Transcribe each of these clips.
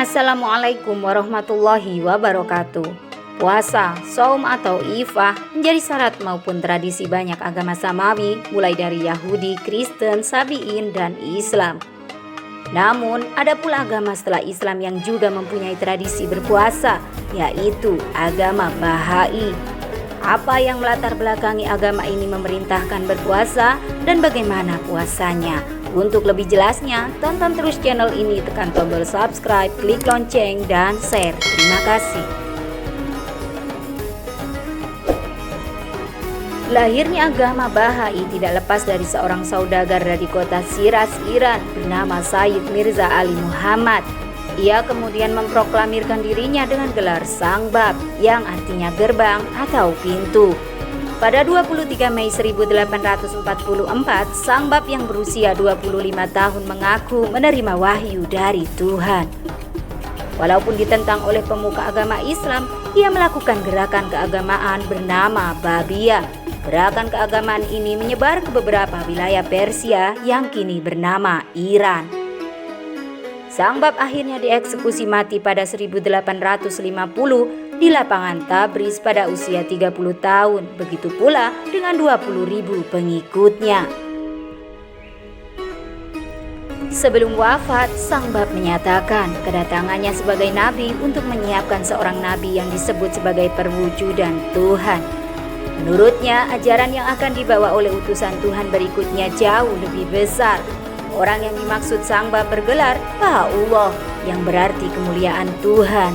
Assalamualaikum warahmatullahi wabarakatuh. Puasa, saum atau ifah menjadi syarat maupun tradisi banyak agama samawi, mulai dari Yahudi, Kristen, Sabi'in, dan Islam. Namun, ada pula agama setelah Islam yang juga mempunyai tradisi berpuasa, yaitu agama Baha'i. Apa yang melatar belakangi agama ini memerintahkan berpuasa dan bagaimana puasanya? Untuk lebih jelasnya, tonton terus channel ini, tekan tombol subscribe, klik lonceng, dan share. Terima kasih. Lahirnya agama Baha'i tidak lepas dari seorang saudagar dari kota Shiraz, Iran bernama Sayyid Mirza Ali Muhammad. Ia kemudian memproklamirkan dirinya dengan gelar Sang Bab, yang artinya gerbang atau pintu. Pada 23 Mei 1844, Sang Bab yang berusia 25 tahun mengaku menerima wahyu dari Tuhan. Walaupun ditentang oleh pemuka agama Islam, ia melakukan gerakan keagamaan bernama Babiyah. Gerakan keagamaan ini menyebar ke beberapa wilayah Persia yang kini bernama Iran. Sang Bab akhirnya dieksekusi mati pada 1850 di lapangan Tabriz pada usia 30 tahun, begitu pula dengan 20.000 pengikutnya. Sebelum wafat, Sang Bab menyatakan kedatangannya sebagai nabi untuk menyiapkan seorang nabi yang disebut sebagai perwujudan Tuhan. Menurutnya, ajaran yang akan dibawa oleh utusan Tuhan berikutnya jauh lebih besar. Orang yang dimaksud Sang Bab bergelar Baha'ullah, yang berarti kemuliaan Tuhan.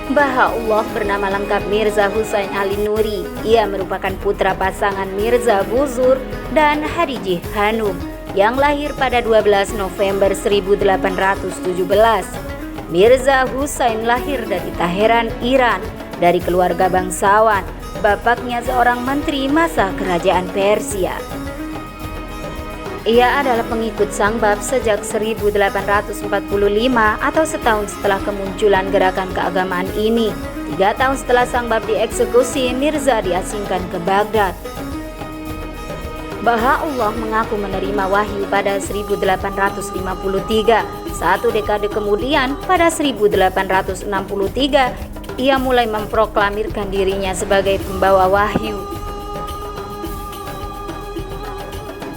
Baha'ullah bernama lengkap Mirza Husain Ali Nuri. Ia merupakan putra pasangan Mirza Buzur dan Hadijah Hanum yang lahir pada 12 November 1817. Mirza Husain lahir dari Teheran, Iran, dari keluarga bangsawan. Bapaknya seorang menteri masa kerajaan Persia. Ia adalah pengikut Sang Bab sejak 1845 atau setahun setelah kemunculan gerakan keagamaan ini. 3 tahun setelah Sang Bab dieksekusi, Mirza diasingkan ke Baghdad. Baha'ullah mengaku menerima wahyu pada 1853. 1 dekade kemudian, pada 1863, ia mulai memproklamirkan dirinya sebagai pembawa wahyu.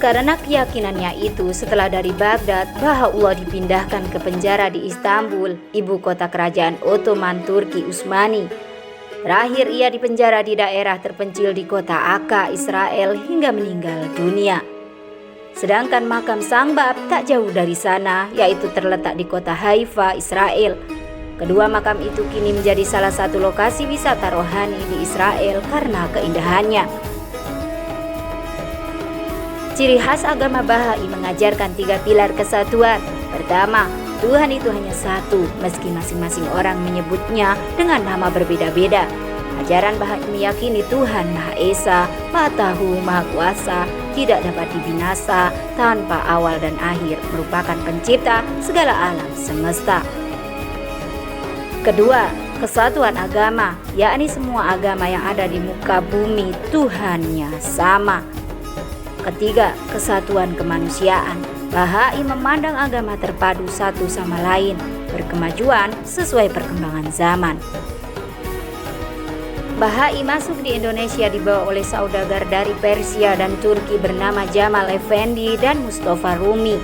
Karena keyakinannya itu, setelah dari Baghdad, Baha'ullah dipindahkan ke penjara di Istanbul, ibu kota kerajaan Ottoman Turki Utsmani. Terakhir ia dipenjara di daerah terpencil di kota Akka, Israel hingga meninggal dunia. Sedangkan makam Sang Bab tak jauh dari sana, yaitu terletak di kota Haifa, Israel. Kedua makam itu kini menjadi salah satu lokasi wisata rohani di Israel karena keindahannya. Ciri khas agama Baha'i mengajarkan 3 pilar kesatuan. Pertama, Tuhan itu hanya satu, meski masing-masing orang menyebutnya dengan nama berbeda-beda. Ajaran Baha'i meyakini Tuhan Maha Esa, Maha Tahu, Maha Kuasa, tidak dapat dibinasa, tanpa awal dan akhir, merupakan pencipta segala alam semesta. Kedua, kesatuan agama, yakni semua agama yang ada di muka bumi Tuhannya sama. Ketiga, kesatuan kemanusiaan. Baha'i memandang agama terpadu satu sama lain, berkemajuan sesuai perkembangan zaman. Baha'i masuk di Indonesia dibawa oleh saudagar dari Persia dan Turki bernama Jamal Effendi dan Mustafa Rumi.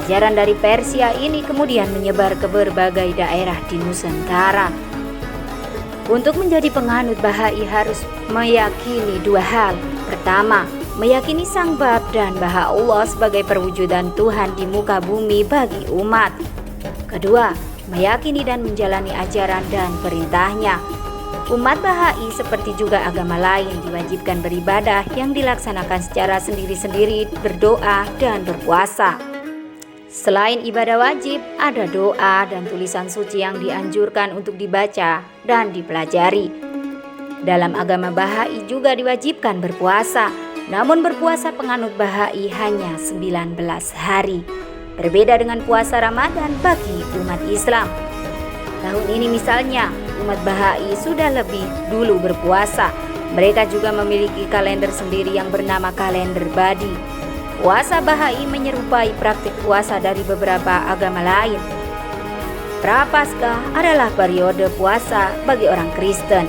Ajaran dari Persia ini kemudian menyebar ke berbagai daerah di Nusantara. Untuk menjadi penganut Baha'i harus meyakini 2 hal. Pertama, meyakini Sang Bab dan Baha'ullah sebagai perwujudan Tuhan di muka bumi bagi umat. Kedua, meyakini dan menjalani ajaran dan perintahnya. Umat Baha'i seperti juga agama lain diwajibkan beribadah yang dilaksanakan secara sendiri-sendiri, berdoa dan berpuasa. Selain ibadah wajib, ada doa dan tulisan suci yang dianjurkan untuk dibaca dan dipelajari. Dalam agama Baha'i juga diwajibkan berpuasa, namun berpuasa penganut Baha'i hanya 19 hari. Berbeda dengan puasa Ramadan bagi umat Islam. Tahun ini misalnya, umat Baha'i sudah lebih dulu berpuasa. Mereka juga memiliki kalender sendiri yang bernama kalender Badi. Puasa Baha'i menyerupai praktik puasa dari beberapa agama lain. Prapaskah adalah periode puasa bagi orang Kristen.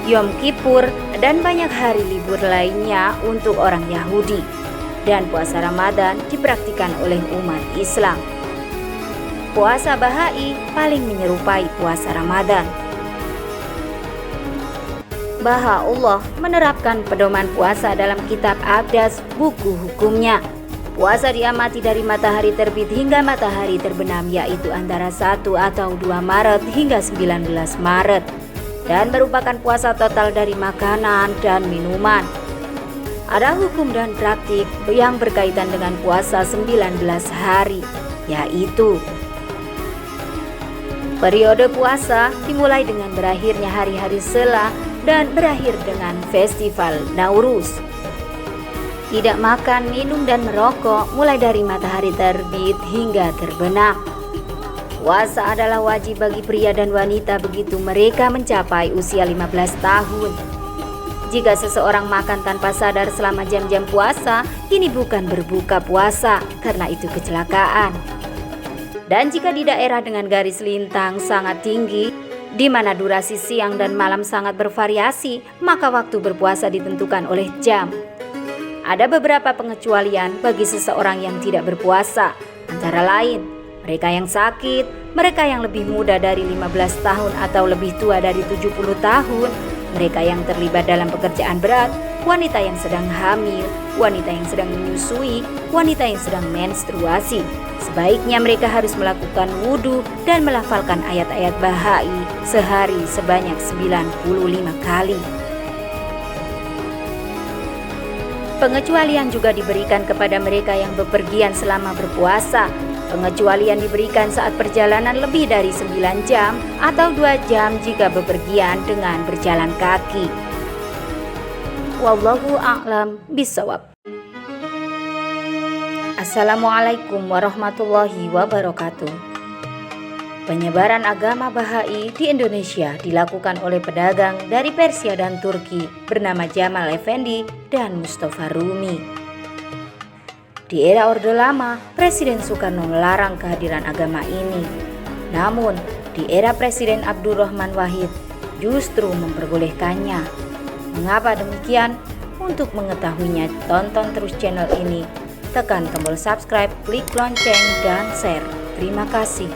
Yom Kippur dan banyak hari libur lainnya untuk orang Yahudi. Dan puasa Ramadan dipraktikkan oleh umat Islam. Puasa Bahai paling menyerupai puasa Ramadan. Baha'ullah menerapkan pedoman puasa dalam kitab Aqdas, buku hukumnya. Puasa diamati dari matahari terbit hingga matahari terbenam, yaitu antara 1 atau 2 Maret hingga 19 Maret. Dan merupakan puasa total dari makanan dan minuman. Ada hukum dan praktik yang berkaitan dengan puasa 19 hari, yaitu periode puasa dimulai dengan berakhirnya hari-hari Sela dan berakhir dengan festival Nauruz. Tidak makan, minum, dan merokok mulai dari matahari terbit hingga terbenam. Puasa adalah wajib bagi pria dan wanita begitu mereka mencapai usia 15 tahun. Jika seseorang makan tanpa sadar selama jam-jam puasa, ini bukan berbuka puasa karena itu kecelakaan. Dan jika di daerah dengan garis lintang sangat tinggi, di mana durasi siang dan malam sangat bervariasi, maka waktu berpuasa ditentukan oleh jam. Ada beberapa pengecualian bagi seseorang yang tidak berpuasa, antara lain mereka yang sakit, mereka yang lebih muda dari 15 tahun atau lebih tua dari 70 tahun, mereka yang terlibat dalam pekerjaan berat, wanita yang sedang hamil, wanita yang sedang menyusui, wanita yang sedang menstruasi. Sebaiknya mereka harus melakukan wudhu dan melafalkan ayat-ayat Bahai sehari sebanyak 95 kali. Pengecualian juga diberikan kepada mereka yang bepergian selama berpuasa. Pengecualian diberikan saat perjalanan lebih dari 9 jam atau 2 jam jika bepergian dengan berjalan kaki. Wallahu a'lam bishawab. Assalamualaikum warahmatullahi wabarakatuh. Penyebaran agama Bahai di Indonesia dilakukan oleh pedagang dari Persia dan Turki bernama Jamal Effendi dan Mustafa Rumi. Di era Orde Lama, Presiden Soekarno melarang kehadiran agama ini. Namun, di era Presiden Abdurrahman Wahid justru memperbolehkannya. Mengapa demikian? Untuk mengetahuinya, tonton terus channel ini. Tekan tombol subscribe, klik lonceng, dan share. Terima kasih.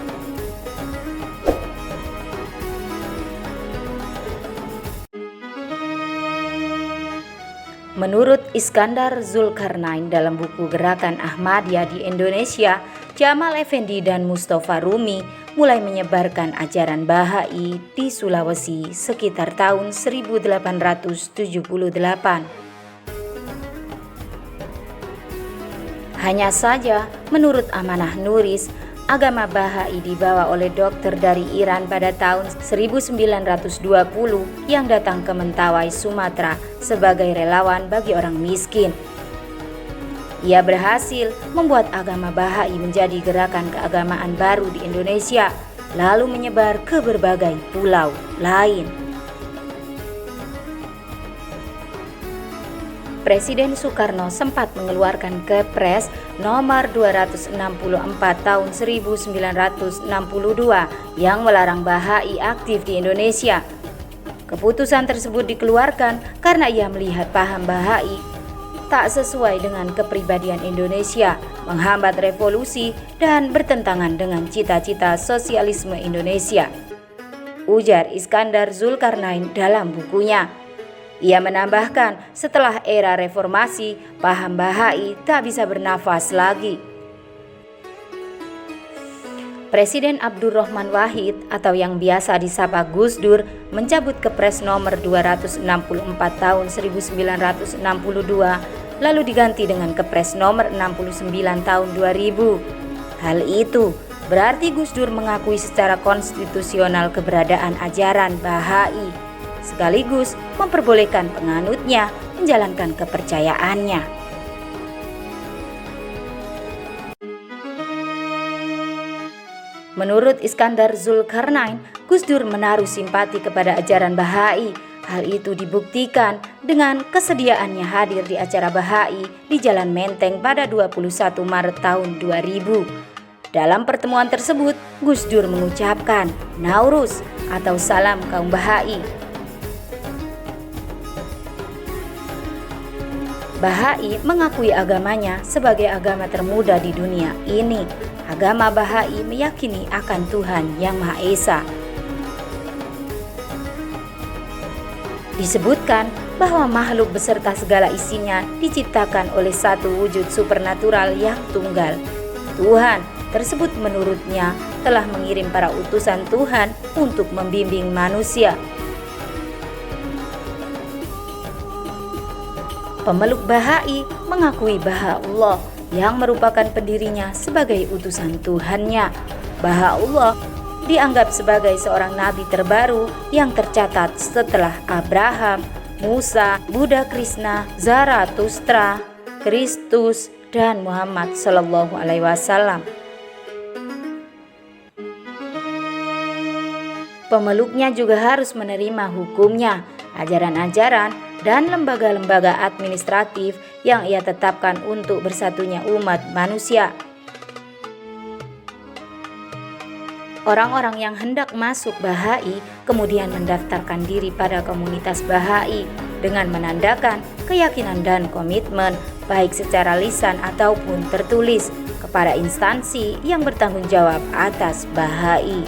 Menurut Iskandar Zulkarnain dalam buku Gerakan Ahmadiyah di Indonesia, Jamal Effendi dan Mustafa Rumi mulai menyebarkan ajaran Bahai di Sulawesi sekitar tahun 1878. Hanya saja, menurut Amanah Nuris, agama Bahai dibawa oleh dokter dari Iran pada tahun 1920 yang datang ke Mentawai, Sumatera sebagai relawan bagi orang miskin. Ia berhasil membuat agama Bahai menjadi gerakan keagamaan baru di Indonesia, lalu menyebar ke berbagai pulau lain. Presiden Soekarno sempat mengeluarkan Kepres nomor 264 tahun 1962 yang melarang Bahai aktif di Indonesia. Keputusan tersebut dikeluarkan karena ia melihat paham Bahai tak sesuai dengan kepribadian Indonesia, menghambat revolusi dan bertentangan dengan cita-cita sosialisme Indonesia, ujar Iskandar Zulkarnain dalam bukunya. Ia menambahkan, setelah era reformasi, paham Bahai tak bisa bernafas lagi. Presiden Abdurrahman Wahid atau yang biasa disapa Gus Dur mencabut Kepres nomor 264 tahun 1962 lalu diganti dengan Kepres nomor 69 tahun 2000. Hal itu berarti Gus Dur mengakui secara konstitusional keberadaan ajaran Bahai, sekaligus memperbolehkan penganutnya menjalankan kepercayaannya. Menurut Iskandar Zulkarnain, Gus Dur menaruh simpati kepada ajaran Bahai. Hal itu dibuktikan dengan kesediaannya hadir di acara Bahai di Jalan Menteng pada 21 Maret tahun 2000. Dalam pertemuan tersebut, Gus Dur mengucapkan Nauruz atau salam kaum Bahai. Bahai mengakui agamanya sebagai agama termuda di dunia ini. Agama Bahai meyakini akan Tuhan Yang Maha Esa. Disebutkan bahwa makhluk beserta segala isinya diciptakan oleh satu wujud supernatural yang tunggal. Tuhan tersebut menurutnya telah mengirim para utusan Tuhan untuk membimbing manusia. Pemeluk Bahai mengakui Baha'ullah yang merupakan pendirinya sebagai utusan Tuhannya. Baha'ullah dianggap sebagai seorang nabi terbaru yang tercatat setelah Abraham, Musa, Buddha, Krishna, Zarathustra, Kristus, dan Muhammad Shallallahu Alaihi Wasallam. Pemeluknya juga harus menerima hukumnya, ajaran-ajaran, dan lembaga-lembaga administratif yang ia tetapkan untuk bersatunya umat manusia. Orang-orang yang hendak masuk Bahai kemudian mendaftarkan diri pada komunitas Bahai dengan menandakan keyakinan dan komitmen baik secara lisan ataupun tertulis kepada instansi yang bertanggung jawab atas Bahai.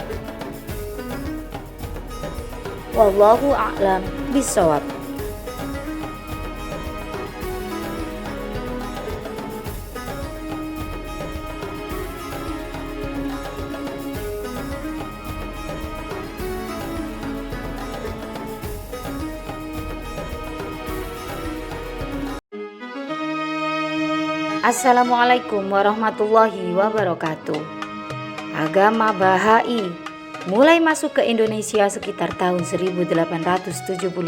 Wallahu a'lam bishawab. Assalamualaikum warahmatullahi wabarakatuh. Agama Bahai mulai masuk ke Indonesia sekitar tahun 1878.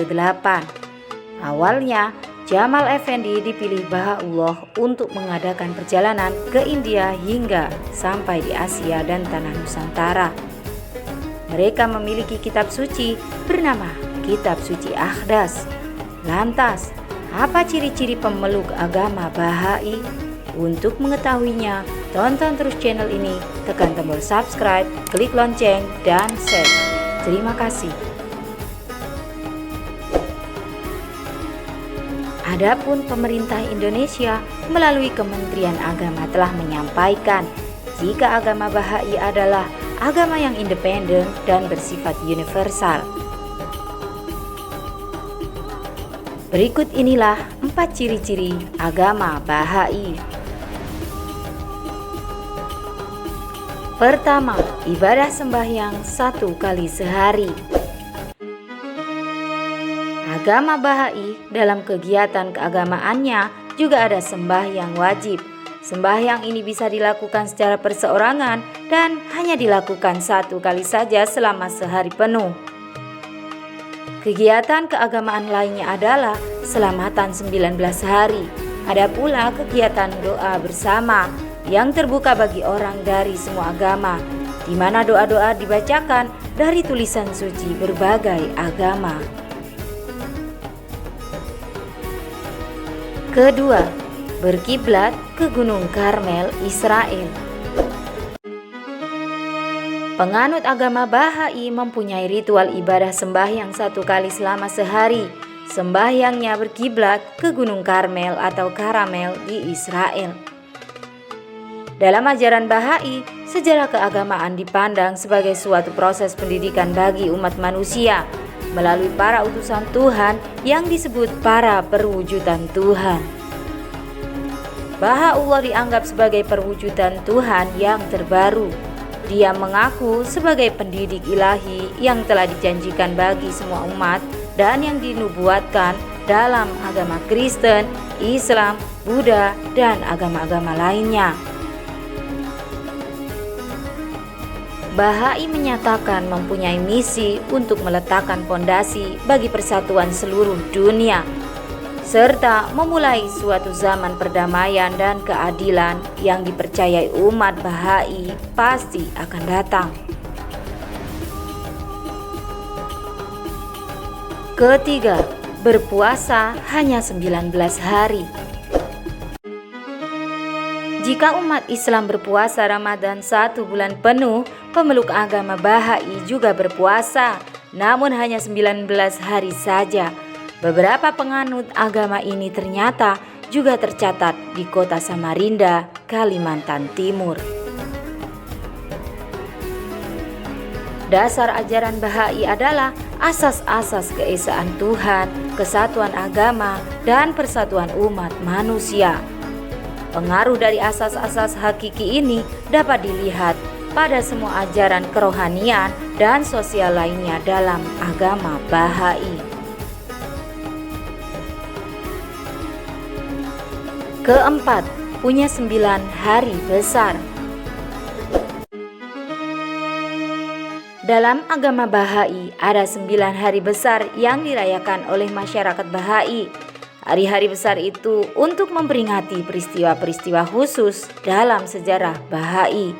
Awalnya, Jamal Effendi dipilih Baha'ullah untuk mengadakan perjalanan ke India hingga sampai di Asia dan tanah Nusantara. Mereka memiliki kitab suci bernama Kitab Suci Akhdas. Lantas, apa ciri-ciri pemeluk agama Bahai? Untuk mengetahuinya, tonton terus channel ini, tekan tombol subscribe, klik lonceng, dan share. Terima kasih. Adapun pemerintah Indonesia melalui Kementerian Agama telah menyampaikan jika agama Bahai adalah agama yang independen dan bersifat universal. Berikut inilah 4 ciri-ciri agama Bahai. Pertama, ibadah sembahyang 1 kali sehari. Agama Bahai dalam kegiatan keagamaannya juga ada sembahyang wajib. Sembahyang ini bisa dilakukan secara perseorangan dan hanya dilakukan 1 kali saja selama sehari penuh. Kegiatan keagamaan lainnya adalah selamatan 19 hari. Ada pula kegiatan doa bersama yang terbuka bagi orang dari semua agama, di mana doa-doa dibacakan dari tulisan suci berbagai agama. Kedua, berkiblat ke Gunung Karmel, Israel. Penganut agama Bahai mempunyai ritual ibadah sembahyang 1 kali selama sehari. Sembahyangnya berkiblat ke Gunung Karmel atau Karamel di Israel. Dalam ajaran Bahai, sejarah keagamaan dipandang sebagai suatu proses pendidikan bagi umat manusia melalui para utusan Tuhan yang disebut para perwujudan Tuhan. Baha'ullah dianggap sebagai perwujudan Tuhan yang terbaru. Dia mengaku sebagai pendidik ilahi yang telah dijanjikan bagi semua umat dan yang dinubuatkan dalam agama Kristen, Islam, Buddha, dan agama-agama lainnya. Bahai menyatakan mempunyai misi untuk meletakkan fondasi bagi persatuan seluruh dunia, serta memulai suatu zaman perdamaian dan keadilan yang dipercayai umat Bahai pasti akan datang. Ketiga, berpuasa hanya 19 hari. Jika umat Islam berpuasa Ramadan 1 bulan penuh, pemeluk agama Bahai juga berpuasa, namun hanya 19 hari saja. Beberapa penganut agama ini ternyata juga tercatat di kota Samarinda, Kalimantan Timur. Dasar ajaran Bahai adalah asas-asas keesaan Tuhan, kesatuan agama, dan persatuan umat manusia. Pengaruh dari asas-asas hakiki ini dapat dilihat pada semua ajaran kerohanian dan sosial lainnya dalam agama Bahai. Keempat, punya 9 hari besar. Dalam agama Bahai ada 9 hari besar yang dirayakan oleh masyarakat Bahai. Hari-hari besar itu untuk memperingati peristiwa-peristiwa khusus dalam sejarah Bahai.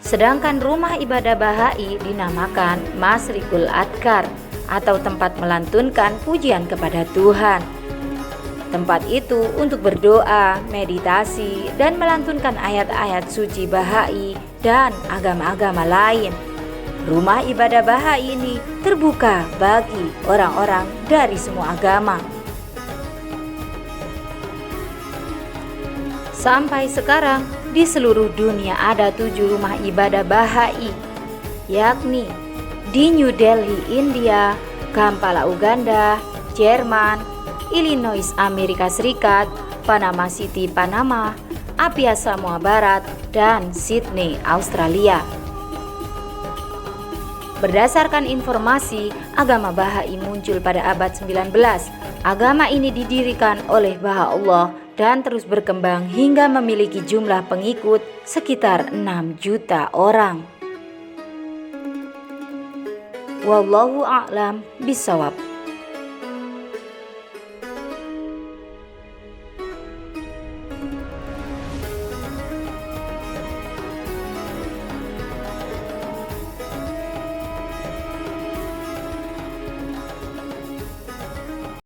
Sedangkan rumah ibadah Bahai dinamakan Masrikul Adkar atau tempat melantunkan pujian kepada Tuhan. Tempat itu untuk berdoa, meditasi, dan melantunkan ayat-ayat suci Bahai dan agama-agama lain. Rumah ibadah Bahai ini terbuka bagi orang-orang dari semua agama. Sampai sekarang di seluruh dunia ada 7 rumah ibadah Bahai, yakni di New Delhi, India, Kampala, Uganda, Jerman, Illinois, Amerika Serikat, Panama City, Panama, Apia, Samoa Barat, dan Sydney, Australia. Berdasarkan informasi, agama Bahai muncul pada abad 19. Agama ini didirikan oleh Baha'u'llah dan terus berkembang hingga memiliki jumlah pengikut sekitar 6 juta orang. Wallahu a'lam bishawab.